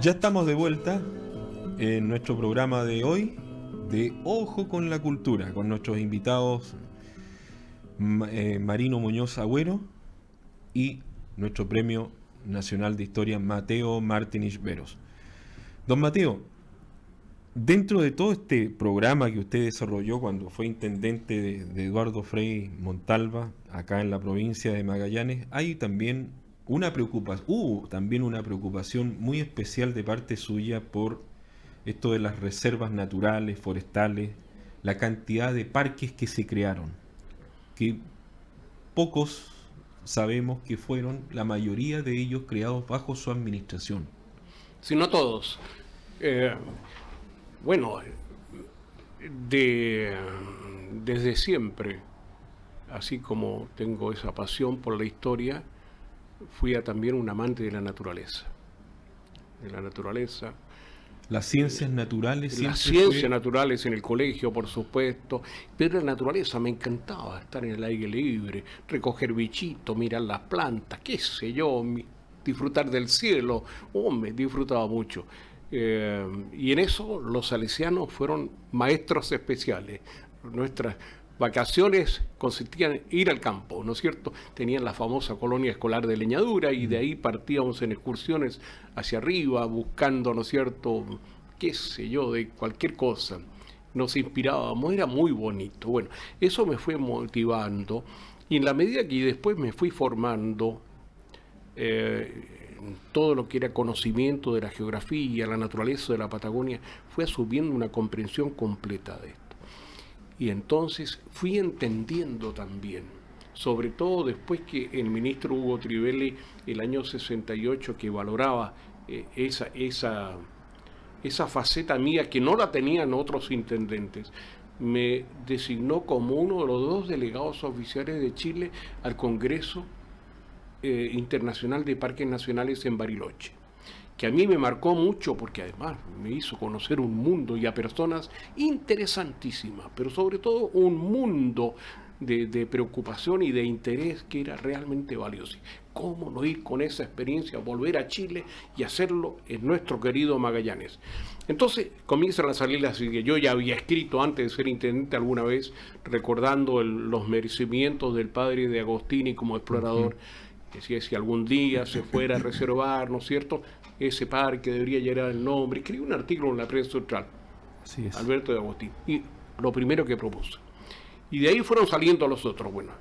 Ya estamos de vuelta en nuestro programa de hoy de Ojo con la Cultura, con nuestros invitados Marino Muñoz Agüero y nuestro Premio Nacional de Historia Mateo Martinich Veros. Don Mateo, dentro de todo este programa que usted desarrolló cuando fue intendente de Eduardo Frei Montalva, acá en la provincia de Magallanes, hay también una preocupación muy especial de parte suya por esto de las reservas naturales, forestales, la cantidad de parques que se crearon, que pocos sabemos que fueron la mayoría de ellos creados bajo su administración. Si no todos. Bueno, desde siempre, así como tengo esa pasión por la historia, fui también un amante de la naturaleza. Las ciencias naturales siempre. Las ciencias naturales en el colegio, por supuesto, pero la naturaleza me encantaba, estar en el aire libre, recoger bichitos, mirar las plantas, qué sé yo, disfrutar del cielo. Me disfrutaba mucho. Y en eso los salesianos fueron maestros especiales. Nuestras vacaciones consistían en ir al campo, ¿no es cierto? Tenían la famosa colonia escolar de Leñadura y de ahí partíamos en excursiones hacia arriba buscando, ¿no es cierto?, qué sé yo, de cualquier cosa. Nos inspirábamos, era muy bonito. Bueno, eso me fue motivando y en la medida que después me fui formando todo lo que era conocimiento de la geografía, la naturaleza de la Patagonia, fui asumiendo una comprensión completa de esto. Y entonces fui entendiendo también, sobre todo después que el ministro Hugo Trivelli, el año 68, que valoraba esa faceta mía que no la tenían otros intendentes, me designó como uno de los 2 delegados oficiales de Chile al Congreso Internacional de Parques Nacionales en Bariloche, que a mí me marcó mucho porque además me hizo conocer un mundo y a personas interesantísimas, pero sobre todo un mundo de preocupación y de interés que era realmente valioso. ¿Cómo no ir con esa experiencia, volver a Chile y hacerlo en nuestro querido Magallanes? Entonces comienzan a salir las ideas. Yo ya había escrito antes de ser intendente alguna vez, recordando los merecimientos del padre de Agostini como explorador. Decía, si algún día se fuera a reservar, ¿no es cierto?, ese parque debería llevar el nombre. Escribí un artículo en la prensa central, Así es. Alberto de Agostini, y lo primero que propuse. Y de ahí fueron saliendo los otros. Bueno,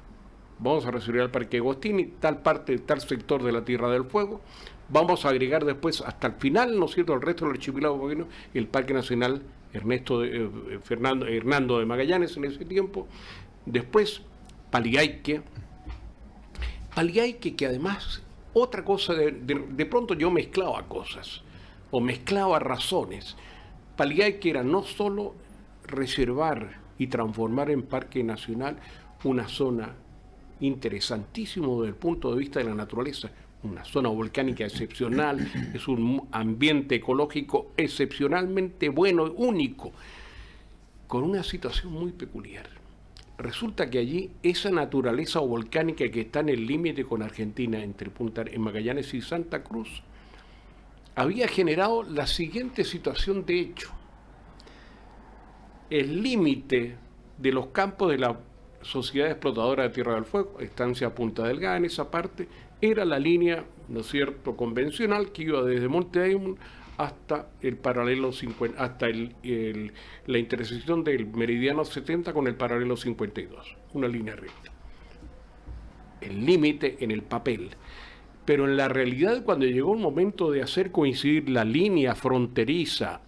vamos a reservar el parque Agostini, tal parte, tal sector de la Tierra del Fuego. Vamos a agregar después, hasta el final, ¿no es cierto?, el resto del archipiélago boliviano, el Parque Nacional Hernando de Magallanes en ese tiempo. Después, Paliaique, que además, otra cosa, de pronto yo mezclaba cosas, o mezclaba razones. Paliaique era no solo reservar y transformar en parque nacional una zona interesantísima desde el punto de vista de la naturaleza, una zona volcánica excepcional, es un ambiente ecológico excepcionalmente bueno, único, con una situación muy peculiar. Resulta que allí esa naturaleza volcánica que está en el límite con Argentina, entre en Magallanes y Santa Cruz, había generado la siguiente situación de hecho. El límite de los campos de la Sociedad Explotadora de Tierra del Fuego, Estancia Punta Delgada, en esa parte, era la línea, ¿no es cierto?, convencional que iba desde Monte Aymon hasta el paralelo 50, hasta la intersección del meridiano 70 con el paralelo 52, una línea recta. El límite en el papel. Pero en la realidad, cuando llegó el momento de hacer coincidir la línea fronteriza,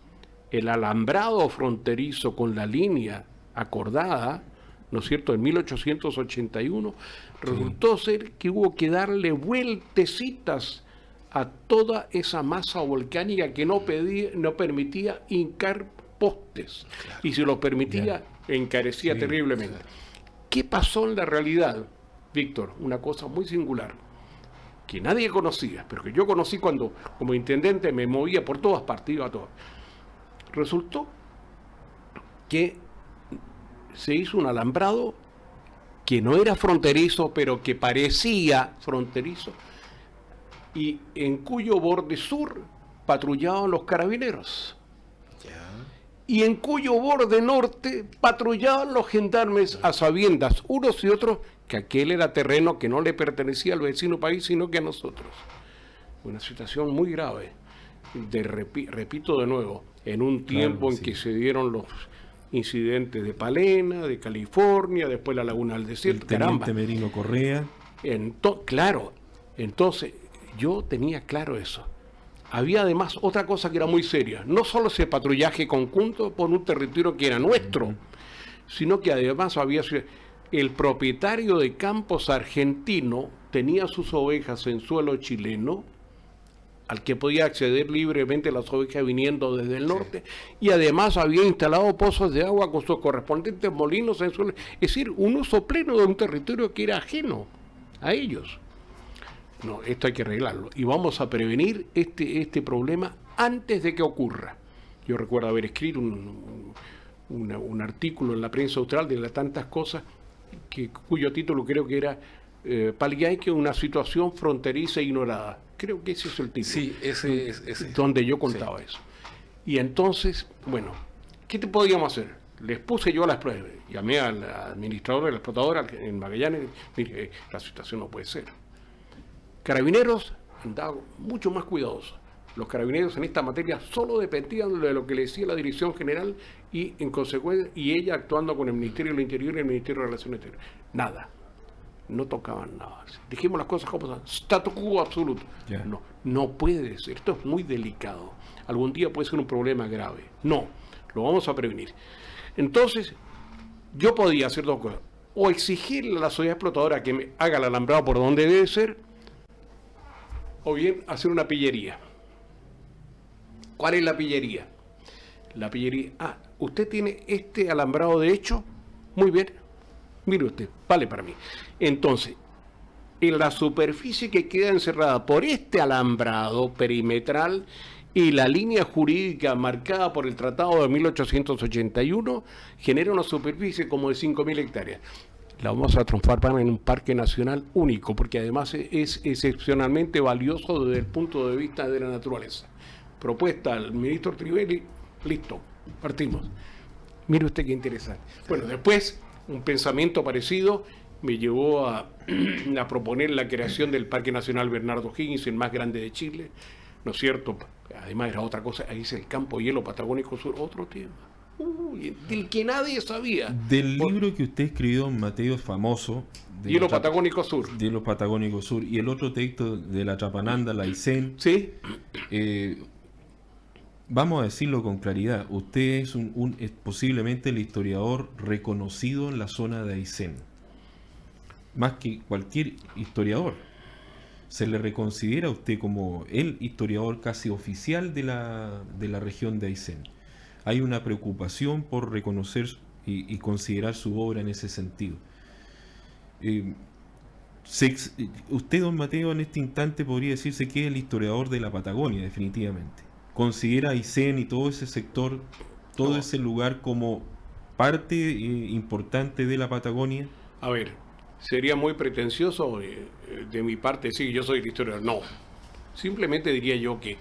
el alambrado fronterizo con la línea acordada, ¿no es cierto?, en 1881, resultó ser que hubo que darle vueltecitas a toda esa masa volcánica que no permitía hincar postes. Claro. Y si lo permitía, encarecía terriblemente. Claro. ¿Qué pasó en la realidad, Víctor? Una cosa muy singular, que nadie conocía, pero que yo conocí cuando, como intendente, me movía por todas partes, iba a todas. Resultó que se hizo un alambrado que no era fronterizo, pero que parecía fronterizo, y en cuyo borde sur patrullaban los carabineros. Y en cuyo borde norte patrullaban los gendarmes a sabiendas, unos y otros, que aquel era terreno que no le pertenecía al vecino país, sino que a nosotros. Una situación muy grave. Repito de nuevo, en un tiempo en que se dieron los incidentes de Palena, de California, después la Laguna del Desierto. El teniente Merino Correa. Claro, entonces yo tenía claro eso. Había además otra cosa que era muy seria, no solo ese patrullaje conjunto por un territorio que era nuestro, sino que además había el propietario de campos argentino tenía sus ovejas en suelo chileno, al que podía acceder libremente las ovejas viniendo desde el norte, y además había instalado pozos de agua con sus correspondientes molinos en suelo, es decir, un uso pleno de un territorio que era ajeno a ellos. No, esto hay que arreglarlo. Y vamos a prevenir este problema antes de que ocurra. Yo recuerdo haber escrito un artículo en la prensa austral de las tantas cosas, cuyo título creo que era Paliaique, una situación fronteriza e ignorada. Creo que ese es el título. Sí, ese. Donde yo contaba eso. Y entonces, bueno, ¿qué te podíamos hacer? Les puse yo las pruebas. Llamé al administrador de la explotadora en Magallanes. Mire, la situación no puede ser. Carabineros andaban mucho más cuidadosos. Los carabineros en esta materia solo dependían de lo que le decía la Dirección General y en consecuencia, y ella actuando con el Ministerio del Interior y el Ministerio de Relaciones Exteriores. Nada. No tocaban nada. Dijimos las cosas como son. Statu quo absoluto. Yeah. No puede ser. Esto es muy delicado. Algún día puede ser un problema grave. No, lo vamos a prevenir. Entonces, yo podía hacer dos cosas. O exigirle a la sociedad explotadora que me haga el alambrado por donde debe ser, o bien hacer una pillería. ¿Cuál es la pillería? La pillería, usted tiene este alambrado de hecho, muy bien, mire usted, vale para mí. Entonces, en la superficie que queda encerrada por este alambrado perimetral y la línea jurídica marcada por el Tratado de 1881, genera una superficie como de 5.000 hectáreas. La vamos a transformar en un parque nacional único, porque además es excepcionalmente valioso desde el punto de vista de la naturaleza. Propuesta al ministro Trivelli, listo, partimos. Mire usted qué interesante. Bueno, después, un pensamiento parecido me llevó a proponer la creación del Parque Nacional Bernardo Higgins, el más grande de Chile, ¿no es cierto? Además era otra cosa, ahí es el campo hielo patagónico sur, otro tema. Del que nadie sabía. Del libro que usted escribió, Mateo, famoso. Hielo Patagónico Sur. Hielo Patagónico Sur. Y el otro texto de la Chapananda, la Aysén. Sí. Vamos a decirlo con claridad. Usted es posiblemente el historiador reconocido en la zona de Aysén. Más que cualquier historiador. Se le reconsidera a usted como el historiador casi oficial de la región de Aysén. Hay una preocupación por reconocer y considerar su obra en ese sentido. Usted, don Mateo, en este instante podría decirse que es el historiador de la Patagonia, definitivamente. ¿Considera a Aysén y todo ese sector, todo ese lugar como parte importante de la Patagonia? A ver, sería muy pretencioso de mi parte decir que yo soy el historiador. No, simplemente diría yo que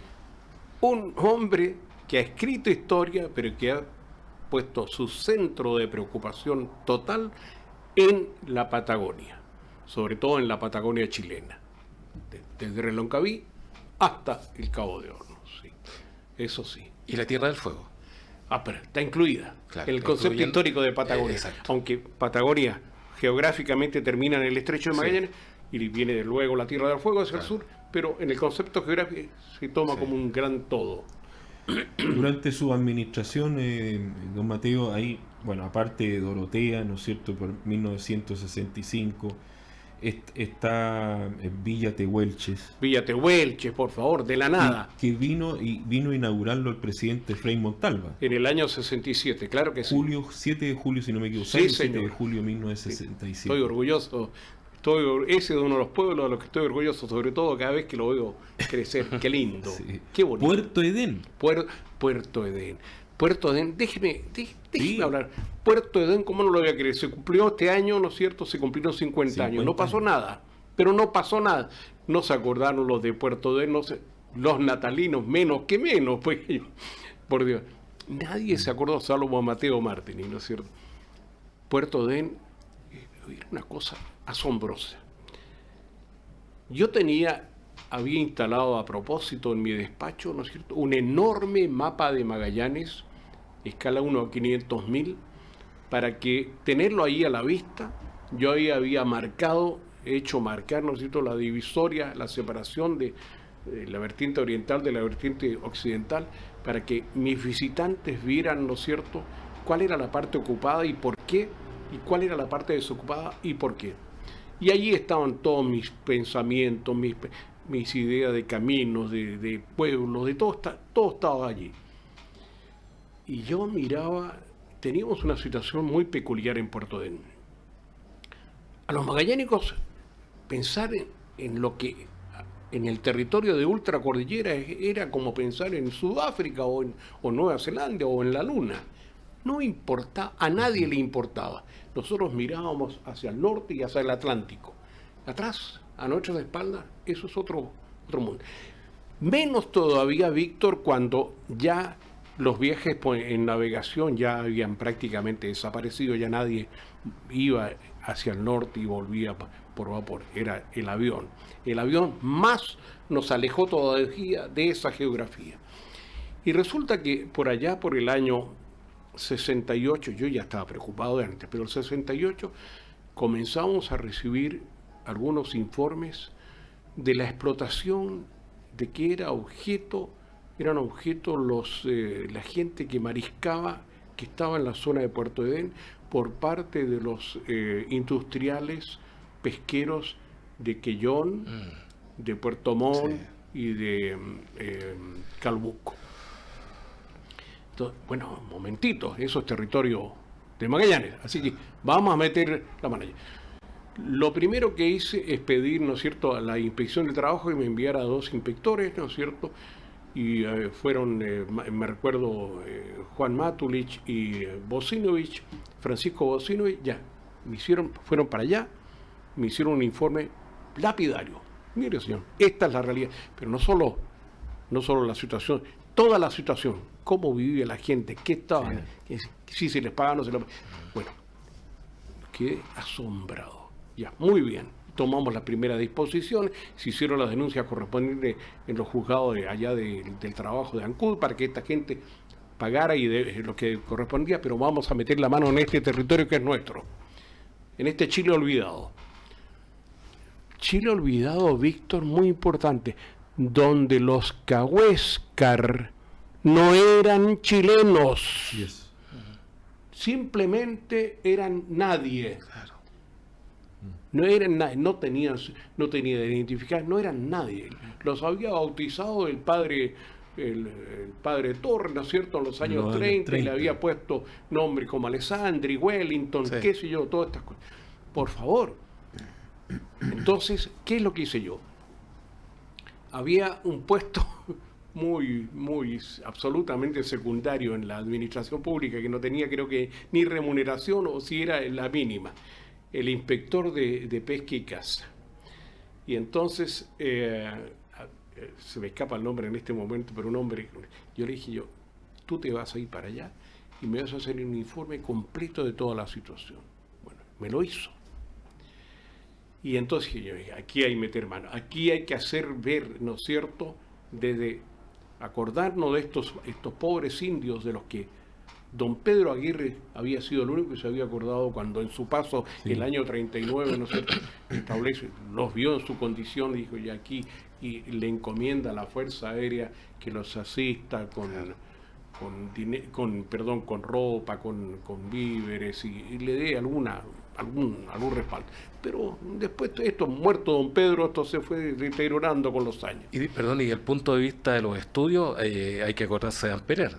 un hombre que ha escrito historia, pero que ha puesto su centro de preocupación total en la Patagonia, sobre todo en la Patagonia chilena, desde Reloncaví hasta el Cabo de Hornos, sí. Eso sí. ¿Y la Tierra del Fuego? Pero está incluida, claro, en el concepto histórico de Patagonia, aunque Patagonia geográficamente termina en el Estrecho de Magallanes, y viene de luego la Tierra del Fuego hacia el sur, pero en el concepto geográfico se toma como un gran todo. Durante su administración, don Mateo, ahí, bueno, aparte de Dorotea, ¿no es cierto?, por 1965, está Villa Tehuelches. Villa Tehuelches, por favor, de la nada. Que vino a inaugurarlo el presidente Frei Montalva. En el año 67, claro que sí. 7 de julio, si no me equivoco, sí, 7 de julio de 1967. Sí, estoy orgulloso. Ese es uno de los pueblos de los que estoy orgulloso, sobre todo cada vez que lo veo crecer. Qué lindo, sí. Qué bonito. Puerto Edén. Puerto Edén. Puerto Edén, déjeme Sí. hablar. Puerto Edén, ¿cómo no lo voy a creer? Se cumplió este año, ¿no es cierto? Se cumplieron 50 años. No 50 pasó años. nada, pero no pasó nada. No se acordaron los de Puerto Edén, no se, los natalinos menos que menos, pues, por Dios. Nadie se acordó, salvo Mateo Martini, ¿no es cierto? Puerto Edén era una cosa asombrosa. Yo había instalado a propósito en mi despacho, ¿no es cierto?, un enorme mapa de Magallanes, escala 1 a 500.000, para que tenerlo ahí a la vista. Yo ahí había hecho marcar, ¿no es cierto?, la divisoria, la separación de la vertiente oriental de la vertiente occidental, para que mis visitantes vieran, ¿no es cierto?, cuál era la parte ocupada y por qué, y cuál era la parte desocupada y por qué. Y allí estaban todos mis pensamientos, mis ideas de caminos, de pueblos, de todo estaba allí. Y yo miraba, teníamos una situación muy peculiar en Puerto Edén. A los magallánicos, pensar en el territorio de ultracordillera era como pensar en Sudáfrica o Nueva Zelanda o en la Luna. No importaba, a nadie le importaba. Nosotros mirábamos hacia el norte y hacia el Atlántico. Atrás, a nuestras espaldas, eso es otro mundo. Menos todavía, Víctor, cuando ya los viajes en navegación ya habían prácticamente desaparecido, ya nadie iba hacia el norte y volvía por vapor, era el avión. El avión más nos alejó todavía de esa geografía. Y resulta que por allá, por el año 68, yo ya estaba preocupado de antes, pero el 68 comenzamos a recibir algunos informes de la explotación, de que eran objetos la gente que mariscaba, que estaba en la zona de Puerto Edén, por parte de los industriales pesqueros de Quellón, de Puerto Montt y de Calbuco. Entonces, bueno, momentito, eso es territorio de Magallanes, así que vamos a meter la mano allí. Lo primero que hice es pedir, ¿no es cierto?, a la inspección de trabajo y me enviara a 2 inspectores, ¿no es cierto?, y fueron, me recuerdo, Juan Matulich y Bosinovich, Francisco Bosinovich, ya, fueron para allá, me hicieron un informe lapidario. Mire, señor, esta es la realidad, pero no solo la situación, toda la situación, cómo vivía la gente, qué estaban, si se les paga o no se les paga. Bueno, quedé asombrado. Ya, muy bien. Tomamos la primera disposición, se hicieron las denuncias correspondientes en los juzgados de allá del trabajo de Ancud para que esta gente pagara y lo que correspondía, pero vamos a meter la mano en este territorio que es nuestro, en este Chile olvidado. Chile olvidado, Víctor, muy importante, donde los cahuéscar no eran chilenos, Yes. simplemente eran nadie. No eran nadie, no tenían identificar, no eran nadie. Los había bautizado el padre Torres, ¿no es cierto?, en los años 30, y le había puesto nombres como Alessandri, Wellington, qué sé yo, todas estas cosas. Por favor. Entonces, ¿qué es lo que hice yo? Había un puesto muy absolutamente secundario en la administración pública que no tenía, creo que, ni remuneración o si era la mínima. El inspector de pesca y caza. Y entonces, se me escapa el nombre en este momento, pero un hombre, yo le dije tú te vas a ir para allá y me vas a hacer un informe completo de toda la situación. Bueno, me lo hizo. Y entonces yo dije, aquí hay que meter mano, aquí hay que hacer ver, ¿no es cierto?, desde acordarnos de estos pobres indios de los que don Pedro Aguirre había sido el único que se había acordado cuando en su paso, el año 39, ¿no es cierto?, los vio en su condición, dijo, y aquí, y le encomienda a la Fuerza Aérea que los asista con ropa, con víveres, y le dé algún respaldo. Pero después esto, muerto don Pedro, esto se fue deteriorando con los años. Y el punto de vista de los estudios, hay que acordarse de Amperer.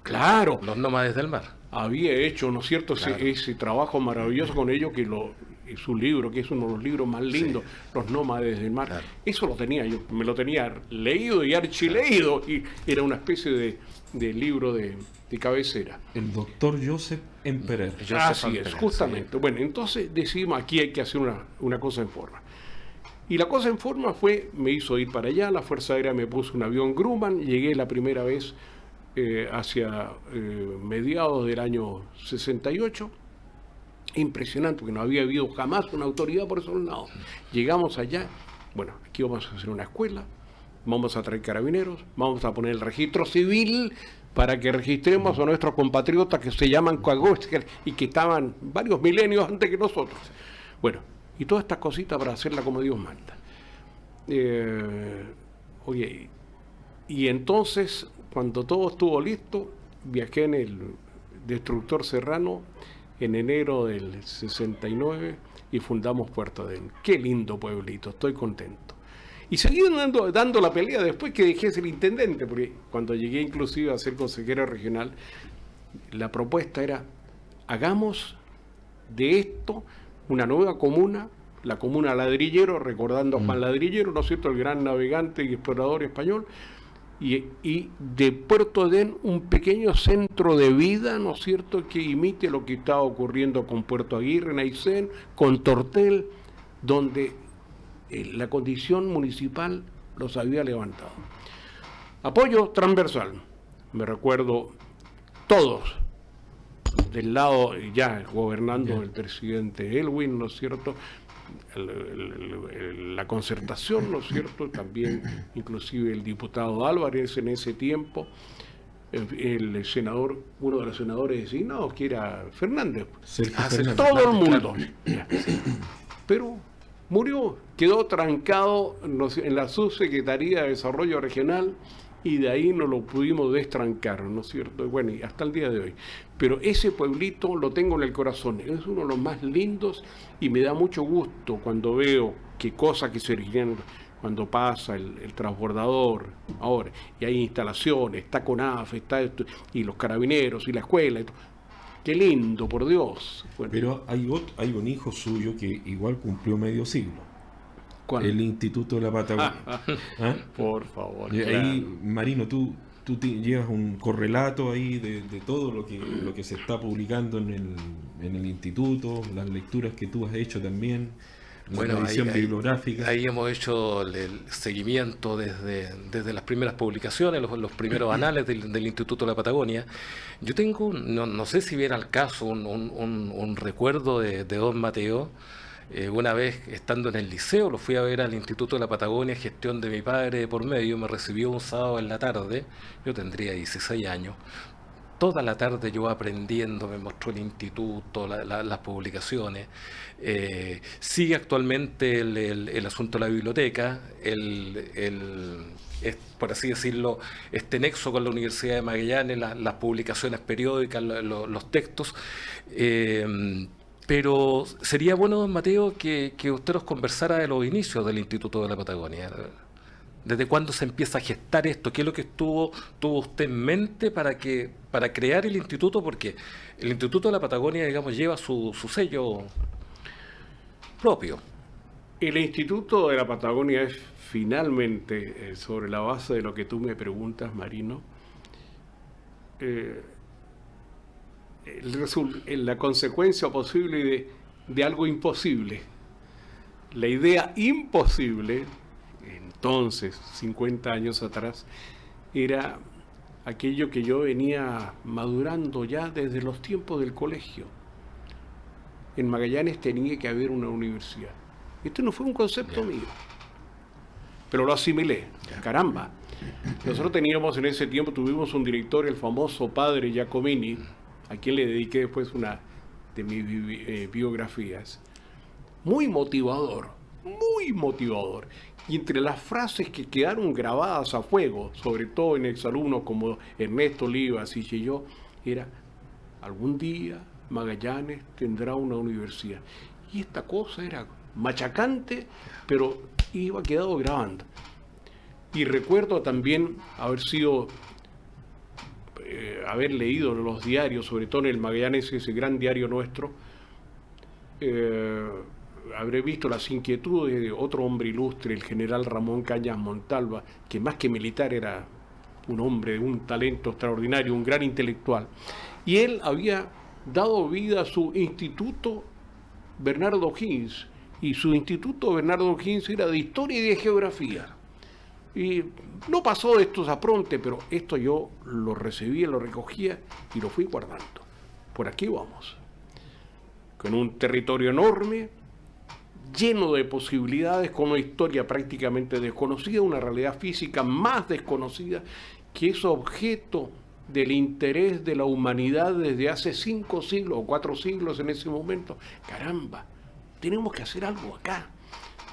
Claro. Los nómades del mar. Había hecho, ¿no es cierto?, claro, ese trabajo maravilloso con ellos, que su libro, que es uno de los libros más lindos, Los nómades del mar. Claro. Eso lo tenía yo, me lo tenía leído y archileído, y era una especie de libro de cabecera. El doctor Joseph Emperer. Joseph Así Emperer, es, justamente. sí. Bueno, entonces decidimos, aquí hay que hacer una cosa en forma. Y la cosa en forma fue, me hizo ir para allá, la Fuerza Aérea me puso un avión Grumman, llegué la primera vez hacia mediados del año 68. Impresionante, porque no había habido jamás una autoridad por esos lados. Llegamos allá, bueno, aquí vamos a hacer una escuela, vamos a traer carabineros, vamos a poner el registro civil para que registremos a nuestros compatriotas que se llaman coagüeses y que estaban varios milenios antes que nosotros. Bueno, y todas estas cositas para hacerla como Dios manda. Oye, y entonces, cuando todo estuvo listo, viajé en el Destructor Serrano en enero del 69 y fundamos Puerto Adén. Qué lindo pueblito, estoy contento. Y seguí dando la pelea después que dejé de ser intendente, porque cuando llegué inclusive a ser consejero regional, la propuesta era, hagamos de esto una nueva comuna, la comuna Ladrillero, recordando a Juan Ladrillero, ¿no es cierto?, el gran navegante y explorador español, y de Puerto Adén un pequeño centro de vida, ¿no es cierto?, que imite lo que estaba ocurriendo con Puerto Aguirre, en Aysén, con Tortel, donde la condición municipal los había levantado. Apoyo transversal, me recuerdo todos, del lado ya gobernando el presidente Elwin, ¿no es cierto?, la concertación, ¿no es cierto?, también inclusive el diputado Álvarez en ese tiempo, el senador, uno de los senadores designados, que era Fernández, todo el mundo. Pero murió, quedó trancado en la Subsecretaría de Desarrollo Regional, y de ahí no lo pudimos destrancar, ¿no es cierto? Bueno, y hasta el día de hoy. Pero ese pueblito lo tengo en el corazón, es uno de los más lindos, y me da mucho gusto cuando veo qué cosas que se originan, cuando pasa el transbordador ahora, y hay instalaciones, está CONAF, está esto, y los carabineros, y la escuela, y todo. Qué lindo, por Dios. Bueno. Pero hay un hijo suyo que igual cumplió medio siglo. ¿Cuál? El Instituto de la Patagonia. ¿Ah? Por favor. Y Claro. ahí, Marino, tú llevas un correlato ahí de todo lo que se está publicando en el instituto, las lecturas que tú has hecho también, Bueno, la edición bibliográfica. ahí hemos hecho el seguimiento desde las primeras publicaciones, los primeros anales del Instituto de la Patagonia. Yo tengo, no sé si viene al caso, un recuerdo de don Mateo. Una vez estando en el liceo, lo fui a ver al Instituto de la Patagonia, gestión de mi padre de por medio, me recibió un sábado en la tarde, yo tendría 16 años, toda la tarde yo aprendiendo, me mostró el instituto, las publicaciones. Sigue actualmente el asunto de la biblioteca, por así decirlo, este nexo con la Universidad de Magallanes, las publicaciones periódicas, los textos. Pero sería bueno, don Mateo, que usted nos conversara de los inicios del Instituto de la Patagonia. ¿Desde cuándo se empieza a gestar esto? ¿Qué es lo que tuvo usted en mente para crear el instituto? Porque el Instituto de la Patagonia, digamos, lleva su sello propio. El Instituto de la Patagonia es finalmente, sobre la base de lo que tú me preguntas, Marino, la consecuencia posible de algo imposible. La idea imposible, entonces, 50 años atrás, era aquello que yo venía madurando ya desde los tiempos del colegio. En Magallanes tenía que haber una universidad. Esto no fue un concepto mío, pero lo asimilé. Caramba. Nosotros teníamos en ese tiempo, tuvimos un director, el famoso padre Giacomini, a quien le dediqué después una de mis biografías. Muy motivador. Y entre las frases que quedaron grabadas a fuego, sobre todo en exalumnos como Ernesto Olivas y yo, era: algún día Magallanes tendrá una universidad. Y esta cosa era machacante, pero iba quedado grabando. Y recuerdo también haber leído los diarios, sobre todo en el Magallanes, ese gran diario nuestro, habré visto las inquietudes de otro hombre ilustre, el general Ramón Cañas Montalva, que más que militar era un hombre de un talento extraordinario, un gran intelectual. Y él había dado vida a su instituto Bernardo O'Higgins, y su instituto Bernardo O'Higgins era de historia y de geografía. Y no pasó de estos apronte, pero esto yo lo recibía, lo recogía y lo fui guardando. Por aquí vamos. Con un territorio enorme, lleno de posibilidades, con una historia prácticamente desconocida, una realidad física más desconocida, que es objeto del interés de la humanidad desde hace 5 siglos o 4 siglos en ese momento. Caramba, tenemos que hacer algo acá.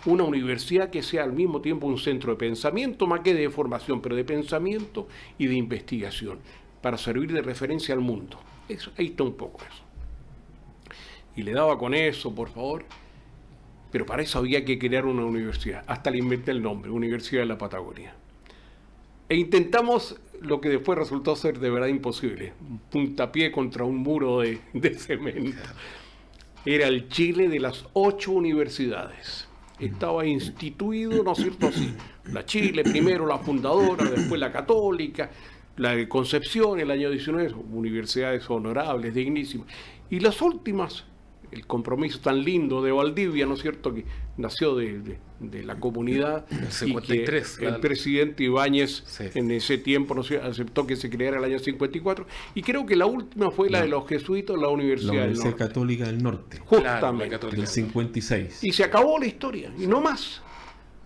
Una universidad que sea al mismo tiempo un centro de pensamiento, más que de formación, pero de pensamiento y de investigación, para servir de referencia al mundo. Eso, ahí está un poco eso. Y le daba con eso, por favor, pero para eso había que crear una universidad. Hasta le inventé el nombre, Universidad de la Patagonia. E intentamos lo que después resultó ser de verdad imposible, un puntapié contra un muro de cemento. Era el Chile de las 8 universidades. Estaba instituido, ¿no es cierto?, así. La Chile primero, la fundadora, después la Católica, la de Concepción, el año 19, universidades honorables, dignísimas. Y las últimas, el compromiso tan lindo de Valdivia, ¿no es cierto?, que nació de la comunidad. El 53. Y que el presidente Ibáñez, sí, en ese tiempo, ¿no?, aceptó que se creara el año 54. Y creo que la última fue la de los jesuitas, la Universidad del Norte. Católica del Norte. Justamente. Claro, del 56. Y se acabó la historia, y no más.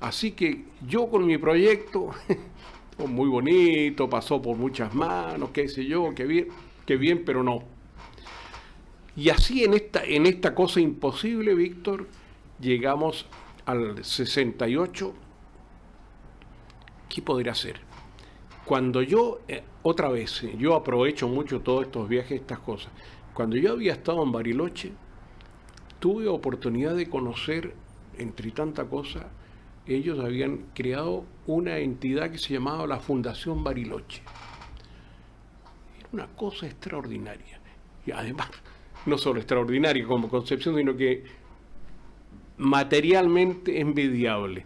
Así que yo con mi proyecto, muy bonito, pasó por muchas manos, qué sé yo, qué bien, pero no. Y así en esta cosa imposible, Víctor, llegamos al 68. ¿Qué podría hacer? Cuando yo, otra vez, yo aprovecho mucho todos estos viajes, estas cosas. Cuando yo había estado en Bariloche, tuve oportunidad de conocer, entre tanta cosa, ellos habían creado una entidad que se llamaba la Fundación Bariloche. Era una cosa extraordinaria. Y además, no solo extraordinaria como concepción, sino que materialmente envidiable.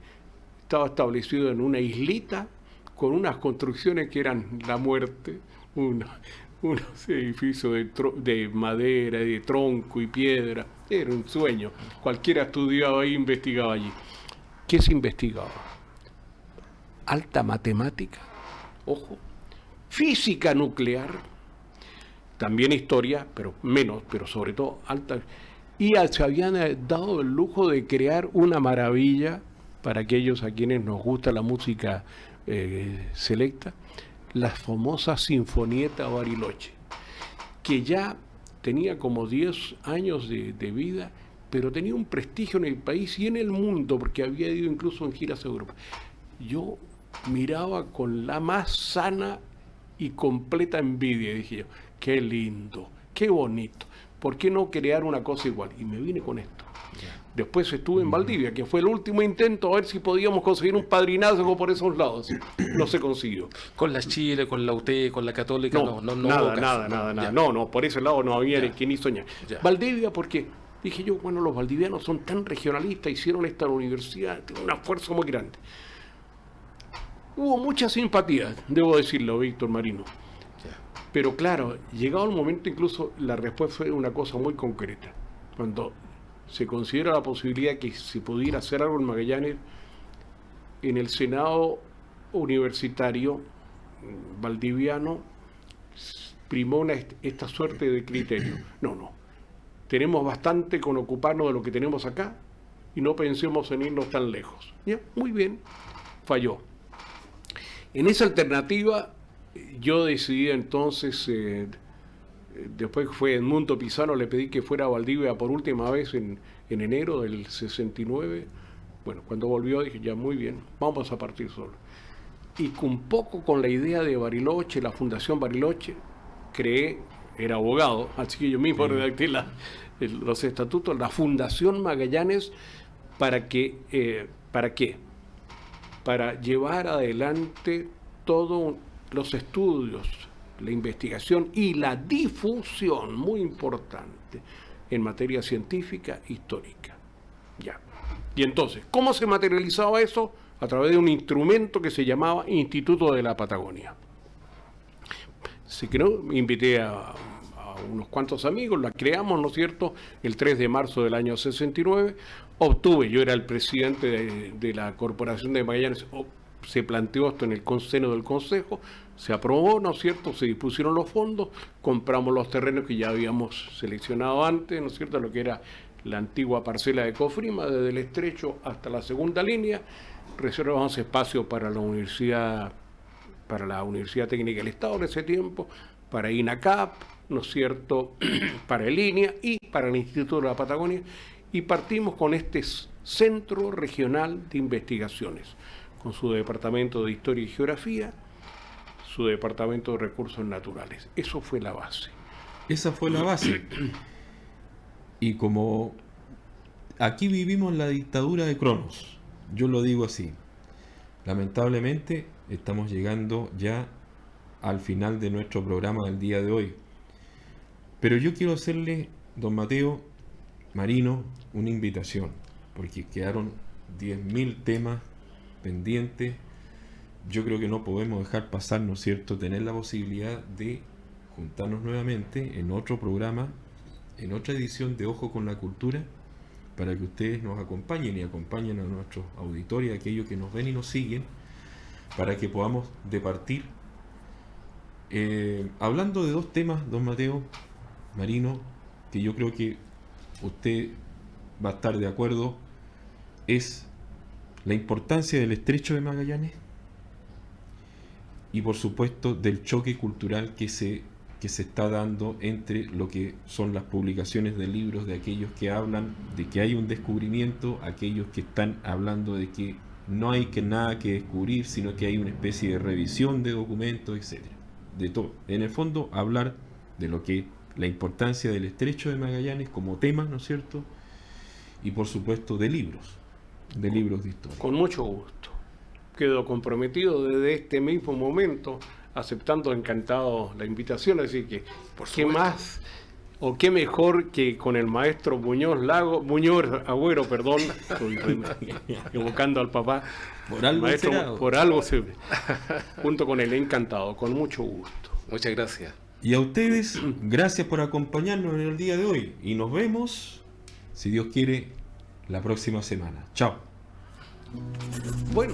Estaba establecido en una islita con unas construcciones que eran la muerte, unos edificios de madera, de tronco y piedra. Era un sueño. Cualquiera estudiaba ahí, investigaba allí. ¿Qué se investigaba? Alta matemática, ojo, física nuclear, también historia, pero menos, pero sobre todo alta. Y se habían dado el lujo de crear una maravilla para aquellos a quienes nos gusta la música selecta, la famosa Sinfonietta Bariloche, que ya tenía como 10 años de vida, pero tenía un prestigio en el país y en el mundo, porque había ido incluso en giras a Europa. Yo miraba con la más sana y completa envidia, dije yo, qué lindo, qué bonito, ¿por qué no crear una cosa igual? Y me vine con esto. Después estuve en Valdivia, que fue el último intento a ver si podíamos conseguir un padrinazgo por esos lados. No se consiguió. Con la Chile, con la UT, con la Católica, no nada. No, por ese lado no había que ni soñar. Ya. Valdivia, porque dije yo, bueno, los valdivianos son tan regionalistas, hicieron esta universidad, tiene una fuerza muy grande. Hubo mucha simpatía, debo decirlo, Víctor Marino. Pero claro, llegado el momento, incluso la respuesta fue una cosa muy concreta. Cuando se considera la posibilidad que se pudiera hacer algo en Magallanes, en el Senado universitario valdiviano primó esta suerte de criterio. No, tenemos bastante con ocuparnos de lo que tenemos acá y no pensemos en irnos tan lejos. ¿Ya? Muy bien, falló. En esa alternativa yo decidí entonces, después fue Edmundo Pizano, le pedí que fuera a Valdivia por última vez en enero del 69. Bueno, cuando volvió dije, ya muy bien, vamos a partir solo. Y un poco con la idea de Bariloche, la Fundación Bariloche, creé, era abogado, así que yo mismo redacté los estatutos, la Fundación Magallanes, ¿para qué? Para llevar adelante todos los estudios, la investigación y la difusión, muy importante, en materia científica histórica. Ya. Y entonces, ¿cómo se materializaba eso? A través de un instrumento que se llamaba Instituto de la Patagonia. Así que invité a unos cuantos amigos, la creamos, ¿no es cierto?, el 3 de marzo del año 69. Yo era el presidente de la Corporación de Magallanes, se planteó esto en el seno del Consejo, se aprobó, ¿no es cierto?, se dispusieron los fondos, compramos los terrenos que ya habíamos seleccionado antes, ¿no es cierto?, lo que era la antigua parcela de Cofrima, desde el Estrecho hasta la segunda línea, reservamos espacio para la Universidad Técnica del Estado en ese tiempo, para INACAP, ¿no es cierto?, para el INEA y para el Instituto de la Patagonia, y partimos con este Centro Regional de Investigaciones, con su Departamento de Historia y Geografía, su Departamento de Recursos Naturales. Eso fue la base. Esa fue la base. Y como aquí vivimos la dictadura de Cronos, yo lo digo así, lamentablemente estamos llegando ya al final de nuestro programa del día de hoy. Pero yo quiero hacerle, don Mateo, Marino, una invitación, porque quedaron 10.000 temas pendientes. Yo creo que no podemos dejar pasar, ¿no es cierto?, tener la posibilidad de juntarnos nuevamente en otro programa, en otra edición de Ojo con la Cultura, para que ustedes nos acompañen y acompañen a nuestros auditores, aquellos que nos ven y nos siguen, para que podamos departir. Hablando de dos temas, don Mateo, Marino, que yo creo que usted va a estar de acuerdo, es la importancia del Estrecho de Magallanes y por supuesto del choque cultural que se está dando entre lo que son las publicaciones de libros de aquellos que hablan de que hay un descubrimiento, aquellos que están hablando de que no hay nada que descubrir, sino que hay una especie de revisión de documentos, etcétera. De todo. En el fondo, hablar de lo que la importancia del Estrecho de Magallanes como tema, ¿no es cierto? Y por supuesto de libros de historia. Con mucho gusto. Quedo comprometido desde este mismo momento, aceptando encantado la invitación, así que qué más o qué mejor que con el maestro Muñoz Agüero, perdón, estoy evocando al papá. Por algo maestro, será. Por algo se junto con él, encantado, con mucho gusto. Muchas gracias. Y a ustedes, gracias por acompañarnos en el día de hoy. Y nos vemos, si Dios quiere, la próxima semana. Chao. Bueno.